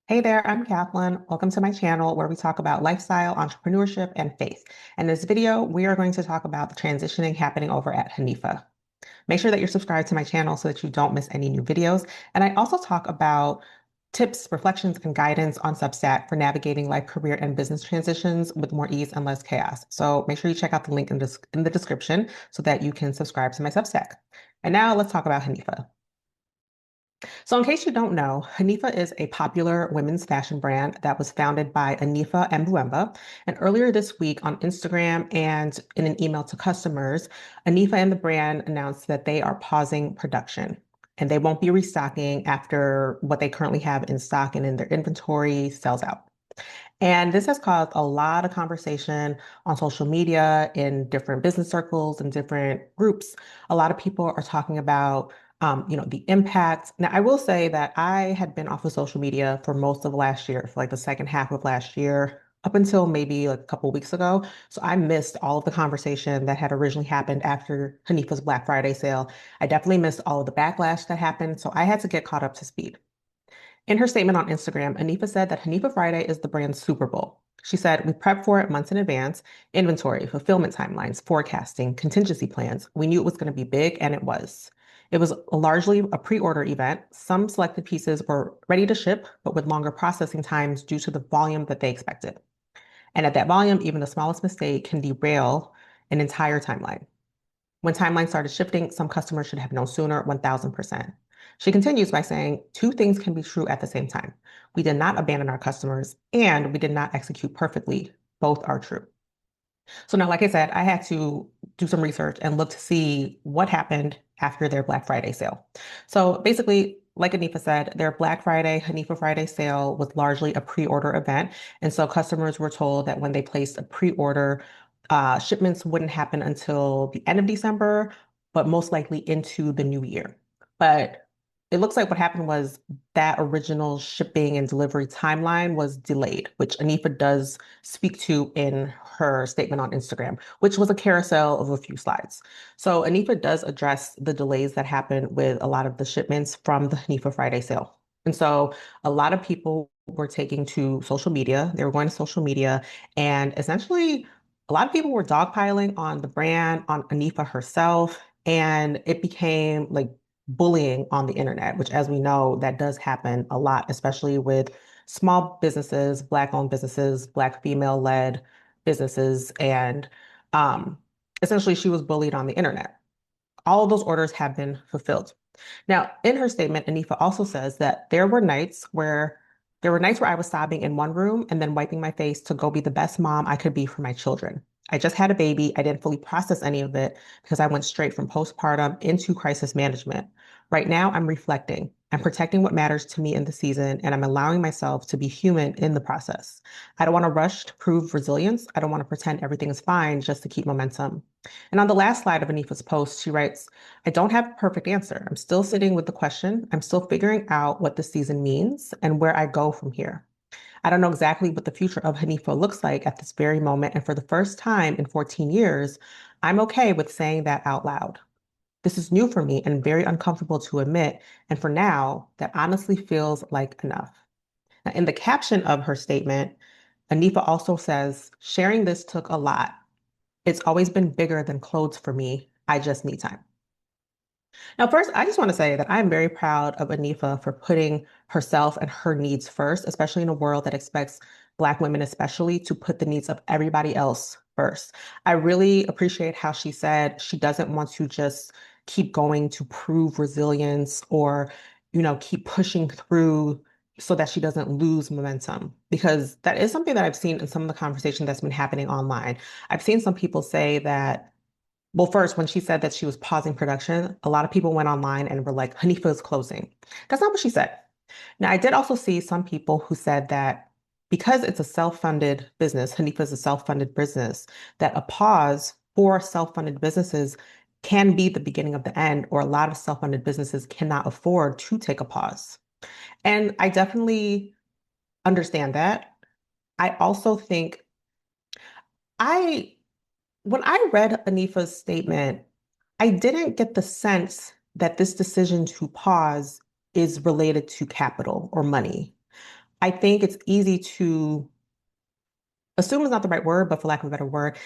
Hey there, I'm Kathleen. Welcome to my channel where we talk about lifestyle, entrepreneurship, and faith. In this video, we are going to talk about the transitioning happening over at Hanifa. Make sure that you're subscribed to my channel so that you don't miss any new videos. And I also talk about tips, reflections, and guidance on Substack for navigating life, career, and business transitions with more ease and less chaos. So make sure you check out the link in the description so that you can subscribe to my Substack. And now let's talk about Hanifa. So, in case you don't know, Hanifa is a popular women's fashion brand that was founded by Hanifa and Buemba. And earlier this week on Instagram and in an email to customers, Hanifa and the brand announced that they are pausing production and they won't be restocking after what they currently have in stock and in their inventory sells out. And this has caused a lot of conversation on social media, in different business circles and different groups. A lot of people are talking about, the impact. Now, I will say that I had been off of social media for most of last year, for like the second half of last year, up until maybe like a couple of weeks ago. So I missed all of the conversation that had originally happened after Hanifa's Black Friday sale. I definitely missed all of the backlash that happened. So I had to get caught up to speed. In her statement on Instagram, Hanifa said that Hanifa Friday is the brand's Super Bowl. She said, "We prep for it months in advance, inventory, fulfillment timelines, forecasting, contingency plans. We knew it was going to be big, and it was. It was largely a pre-order event. Some selected pieces were ready to ship, but with longer processing times due to the volume that they expected. And at that volume, even the smallest mistake can derail an entire timeline. When timelines started shifting, some customers should have known sooner, 1000%. She continues by saying, two things can be true at the same time. We did not abandon our customers and we did not execute perfectly. Both are true. So now, like I said, I had to do some research and look to see what happened after their Black Friday sale. So basically, like Hanifa said, their Black Friday, Hanifa Friday sale was largely a pre-order event. And so customers were told that when they placed a pre-order, shipments wouldn't happen until the end of December, but most likely into the new year. But it looks like what happened was that original shipping and delivery timeline was delayed, which Hanifa does speak to in her statement on Instagram, which was a carousel of a few slides. So Hanifa does address the delays that happened with a lot of the shipments from the Hanifa Friday sale. And so a lot of people were taking to social media. They were going to social media and essentially a lot of people were dogpiling on the brand, on Hanifa herself, and it became like bullying on the internet, which as we know, that does happen a lot, especially with small businesses, Black-owned businesses, Black female-led businesses, and um, essentially she was bullied on the internet. All of those orders have been fulfilled. Now, in her statement, Anifa also says that there were nights where I was sobbing in one room and then wiping my face to go be the best mom I could be for my children. I just had a baby. I didn't fully process any of it because I went straight from postpartum into crisis management. Right now, I'm reflecting. I'm protecting what matters to me in the season, and I'm allowing myself to be human in the process. I don't want to rush to prove resilience. I don't want to pretend everything is fine just to keep momentum. And on the last slide of Anifa's post, she writes, I don't have a perfect answer. I'm still sitting with the question. I'm still figuring out what this season means and where I go from here. I don't know exactly what the future of Hanifa looks like at this very moment. And for the first time in 14 years, I'm okay with saying that out loud. This is new for me and very uncomfortable to admit. And for now, that honestly feels like enough. Now, in the caption of her statement, Anifa also says, sharing this took a lot. It's always been bigger than clothes for me. I just need time. Now, first, I just want to say that I'm very proud of Anifa for putting herself and her needs first, especially in a world that expects Black women, especially, to put the needs of everybody else first. I really appreciate how she said she doesn't want to just keep going to prove resilience or, keep pushing through so that she doesn't lose momentum, because that is something that I've seen in some of the conversation that's been happening online. I've seen some people say that well, first, when she said that she was pausing production, a lot of people went online and were like, Hanifa is closing. That's not what she said. Now, I did also see some people who said that because it's a self-funded business, Hanifa is a self-funded business, that a pause for self-funded businesses can be the beginning of the end, or a lot of self-funded businesses cannot afford to take a pause. And I definitely understand that. I also think I when I read Anifa's statement, I didn't get the sense that this decision to pause is related to capital or money. I think it's easy to assume is not the right word, but for lack of a better word,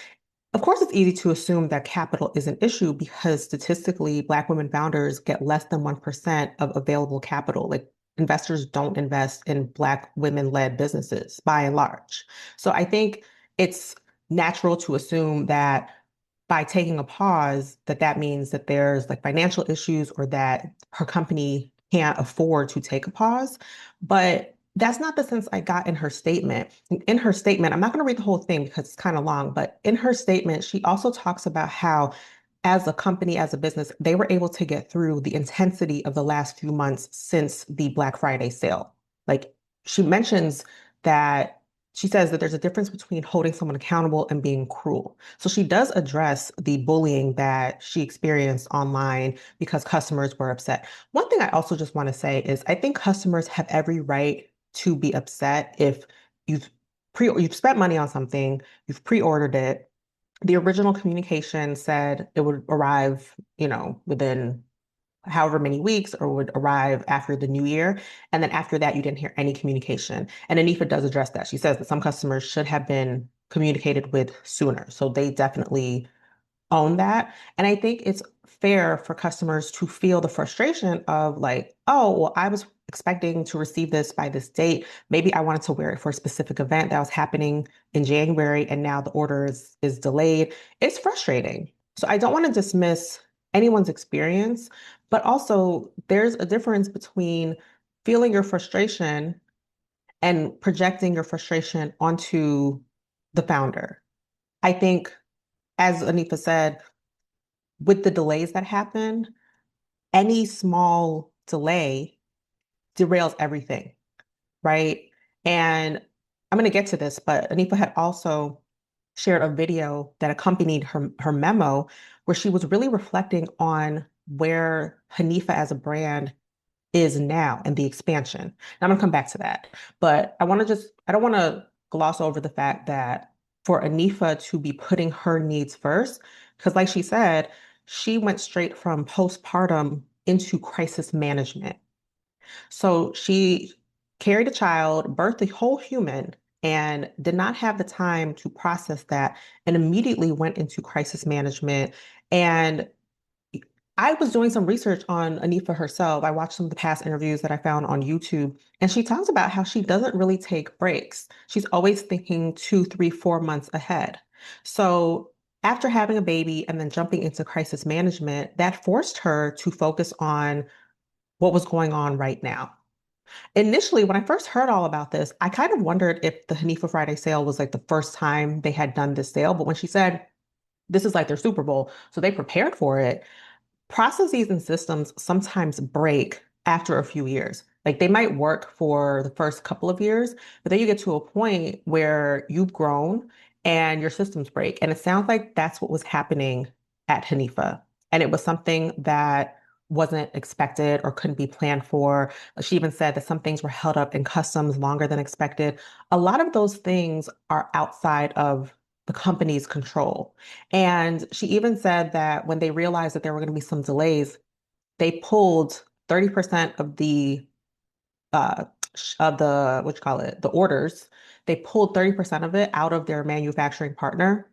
of course, it's easy to assume that capital is an issue because statistically, Black women founders get less than 1% of available capital. Like investors don't invest in Black women-led businesses by and large. So I think it's natural to assume that by taking a pause, that that means that there's like financial issues or that her company can't afford to take a pause. But that's not the sense I got in her statement. In her statement, I'm not going to read the whole thing because it's kind of long, but in her statement, she also talks about how, as a company, as a business, they were able to get through the intensity of the last few months since the Black Friday sale. Like she mentions that she says that there's a difference between holding someone accountable and being cruel. So she does address the bullying that she experienced online because customers were upset. One thing I also just want to say is I think customers have every right to be upset if you've you've spent money on something, you've pre-ordered it. The original communication said it would arrive, within however many weeks or would arrive after the new year. And then after that, you didn't hear any communication. And Anifa does address that. She says that some customers should have been communicated with sooner. So they definitely own that. And I think it's fair for customers to feel the frustration of like, oh, well, I was expecting to receive this by this date. Maybe I wanted to wear it for a specific event that was happening in January, and now the order is delayed. It's frustrating. So I don't want to dismiss anyone's experience, but also there's a difference between feeling your frustration and projecting your frustration onto the founder. I think, as Anifa said, with the delays that happen, any small delay derails everything, right? And I'm going to get to this, but Anifa had also shared a video that accompanied her memo where she was really reflecting on where Hanifa as a brand is now and the expansion. And I'm going to come back to that. But I don't want to gloss over the fact that for Anifa to be putting her needs first, because like she said, she went straight from postpartum into crisis management. So she carried a child, birthed a whole human, and did not have the time to process that and immediately went into crisis management. And I was doing some research on Anifa herself. I watched some of the past interviews that I found on YouTube, and she talks about how she doesn't really take breaks. She's always thinking 2, 3, 4 months ahead. So after having a baby and then jumping into crisis management, that forced her to focus on what was going on right now. Initially, when I first heard all about this, I kind of wondered if the Hanifa Friday sale was like the first time they had done this sale. But when she said this is like their Super Bowl, so they prepared for it, processes and systems sometimes break after a few years. Like they might work for the first couple of years, but then you get to a point where you've grown and your systems break. And it sounds like that's what was happening at Hanifa. And it was something that wasn't expected or couldn't be planned for. She even said that some things were held up in customs longer than expected. A lot of those things are outside of the company's control. And she even said that when they realized that there were going to be some delays, they pulled 30% uh of the what you call it, the orders. They pulled 30% of it out of their manufacturing partner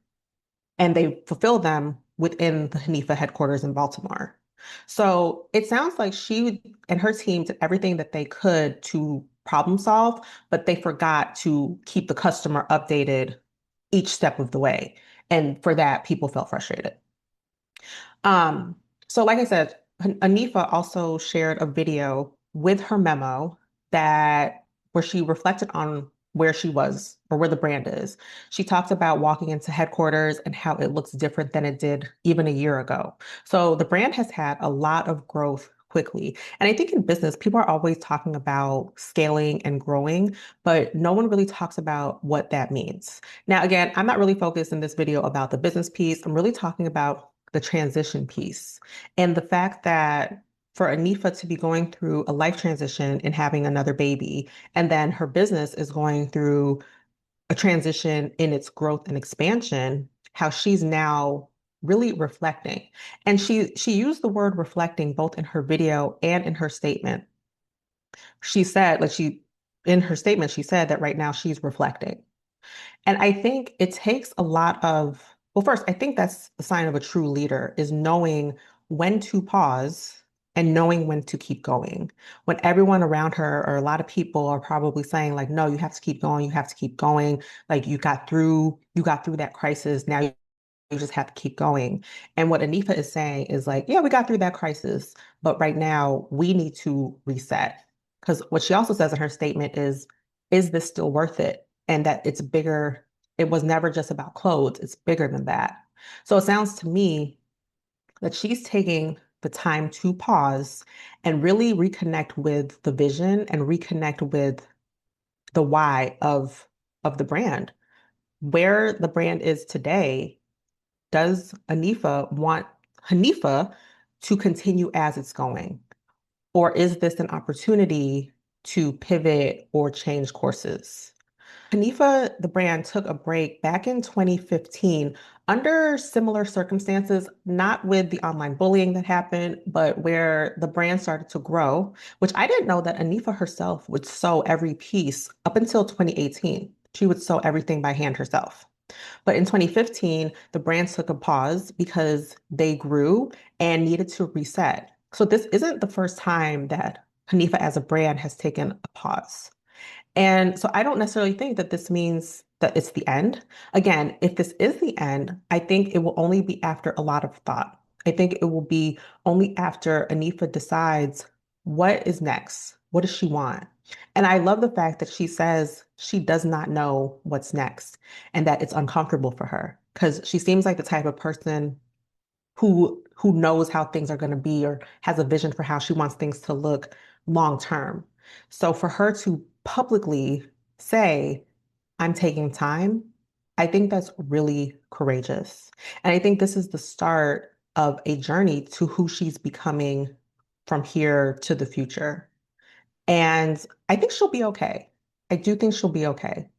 and they fulfilled them within the Hanifa headquarters in Baltimore. So it sounds like she and her team did everything that they could to problem solve, but they forgot to keep the customer updated each step of the way. And for that, people felt frustrated. Um, so like I said, Anifa also shared a video with her memo that where she reflected on where she was or where the brand is. She talked about walking into headquarters and how it looks different than it did even a year ago. So the brand has had a lot of growth quickly. And I think in business, people are always talking about scaling and growing, but no one really talks about what that means. Now, again, I'm not really focused in this video about the business piece. I'm really talking about the transition piece and the fact that for Anifa to be going through a life transition and having another baby, and then her business is going through a transition in its growth and expansion, how she's now really reflecting. And she used the word reflecting both in her video and in her statement. She said, like in her statement, she said that right now she's reflecting. And I think it takes a lot of, well, first, I think that's the sign of a true leader is knowing when to pause and knowing when to keep going. When everyone around her or a lot of people are probably saying like, no, you have to keep going, you have to keep going. Like you got through that crisis. Now you just have to keep going. And what Anifa is saying is like, yeah, we got through that crisis, but right now we need to reset. Because what she also says in her statement is this still worth it? And that it's bigger. It was never just about clothes, it's bigger than that. So it sounds to me that she's taking the time to pause and really reconnect with the vision and reconnect with the why of the brand. Where the brand is today, does Hanifa want Hanifa to continue as it's going? Or is this an opportunity to pivot or change courses? Hanifa, the brand, took a break back in 2015 under similar circumstances, not with the online bullying that happened, but where the brand started to grow, which I didn't know that Hanifa herself would sew every piece up until 2018. She would sew everything by hand herself. But in 2015, the brand took a pause because they grew and needed to reset. So this isn't the first time that Hanifa as a brand has taken a pause. And so I don't necessarily think that this means that it's the end. Again, if this is the end, I think it will only be after a lot of thought. I think it will be only after Anifa decides what is next. What does she want? And I love the fact that she says she does not know what's next and that it's uncomfortable for her because she seems like the type of person who knows how things are going to be or has a vision for how she wants things to look long term. So for her to publicly say, I'm taking time, I think that's really courageous. And I think this is the start of a journey to who she's becoming from here to the future. And I think she'll be okay. I do think she'll be okay.